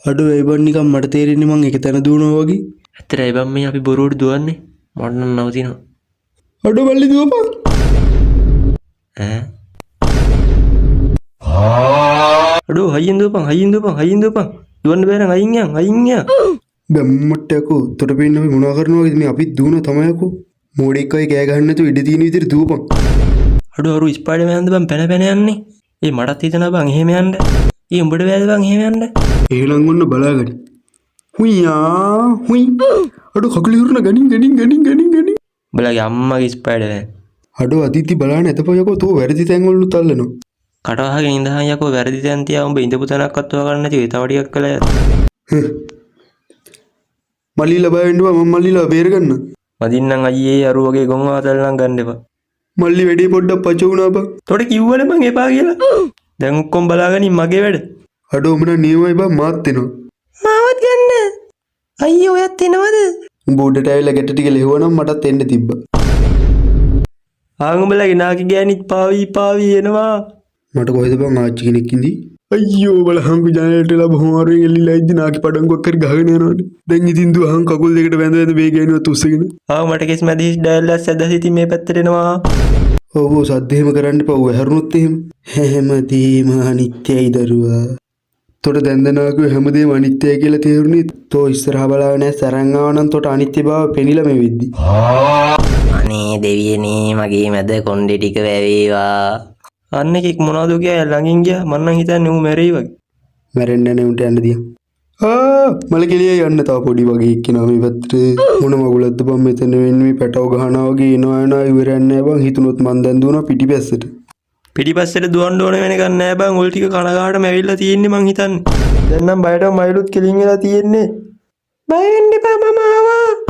අඩෝ ඒ බන් නිකන් මට තේරෙන්නේ මං එක තැන දුවනවා වගේ. ඇත්තටයි බම් මේ අපි බොරුවට දුවන්නේ. මට නම් නවතිනවා. අඩෝ මල්ලි දුවපන්. ඈ අඩෝ හයියෙන් දුවපන්. දුවන්න බෑ නම් අයින් යන්. බම්මට්ටකෝ තොට පේන්න අපි මොනවා කරනවා වගේද මේ අපිත් දුවන තමයි යකෝ. මෝඩෙක් අය කෑ ගහන්න නැතුව ඉඩ තියෙන විදිහට දුවපන්. අඩෝ අරු ස්පයිඩර්මෑන්ද බම් පැන යන්නේ. ඒ මටත් හිතනවා බං එහෙම යන්න. ඒ උඹට බෑද බං එහෙම යන්න? එහෙනම් ඔන්න බලාගනි. හුයි. අඩෝ කකුල ඉරුණ ගනින්. බලගේ අම්මගේ ස්පයිඩර්මෑන්. අඩෝ අදිති බලන්න එතපො යකෝ තෝ වැරදි තැන් වලට තල්ලනවා. කටවහගෙන ඉඳහන් යකෝ වැරදි තැන් තියා උඹ ඉඳපු තැනක්වත් හොයාගන්න නැති ඒ තව ටිකක් කළා යත්. මල්ලිලා බය වෙන්නවා මම මල්ලිලා බේරගන්න. මදින්නම් අයියේ අරු වගේ ගොන් ආතල් නම් ගන්න එපා. මල්ලි වැඩේ පොඩ්ඩක් පච වුණා බං. තොට කිව්වනේ මං එපා කියලා. දැන් ඔක්කොම බලාගනින් මගේ වැඩ. අඩෝ උඹ නියමයි බං මාත් එනවා. මාවත් ගන්න. අයියේ ඔයත් එනවද? උඹ උඩට ඇවිල්ලා ගැට ටික ලෙහුවනම් මටත් එන්න තිබ්බා. ආංගුඹලගේ නාකි ගෑනිත් පාවි එනවා. මට කොහෙද බං ආච්චි කෙනෙක් ඉඳි? අයියෝ බලහංගු ජනේලට ලා බොහොම අරුවෙන් එල්ලිලා ඉද්දි නාකි පඩංගුවක් කර ගහගෙන යනවනේ. දැන් ඉතින් දුවහන් කකුල් දෙකට වැඳ වේග යනවා උස්සගෙන. මට කෙස් මැදිස් ඩයල්ලස් ඇදලා ඉතින් මේ පැත්තට එනවා. ඔව් සද්ද එහෙම කරන්න එපා. ඔය හැරුණොත් එහෙම. හැමදේම අනිත්‍යයි දරුවා. තොට දැන්දනාකෝ හැමදේම අනිත්‍යයි කියලා තේරුණේ. තෝ ඉස්සරහා බලාගෙන සරන් ආව නම් තොට අනිත්‍ය බව පෙනිලා මේ වෙද්දි. අනේ දෙවියනේ මගේ මැද කොණ්ඩේ ටික වැවේවා. අන්න එකෙක් මොනවද කියලා ළඟින් ගියා. මං නම් හිතන්නේ ඌ මැරෙයි වගේ. මැරෙන්නේ නැහැ උන්ට යන්න දියා. මල කෙලිය යන්න තව පොඩි වගේ එක්කෙනා මේ පැත්තට. මොන මගුලක්ද බං මෙතන වෙන්නේ පැටව ගහනවා වගේ එනවා ඉවරයක් නැහැ බං. හිතුනොත් මං දැන් දුවනවා පිටිපැස්සට. පිටිපස්සට දුවන්න ඕන වෙන එකක් නැහැ බං. ඔල් ටික කනගාටම ඇවිල්ලා තියෙන්නේ මං හිතන්නේ. දැන් නම් බයටම මයිලුත් කෙලින් වෙලා තියෙන්නේ. බය වෙන්න එපා මම ආවා.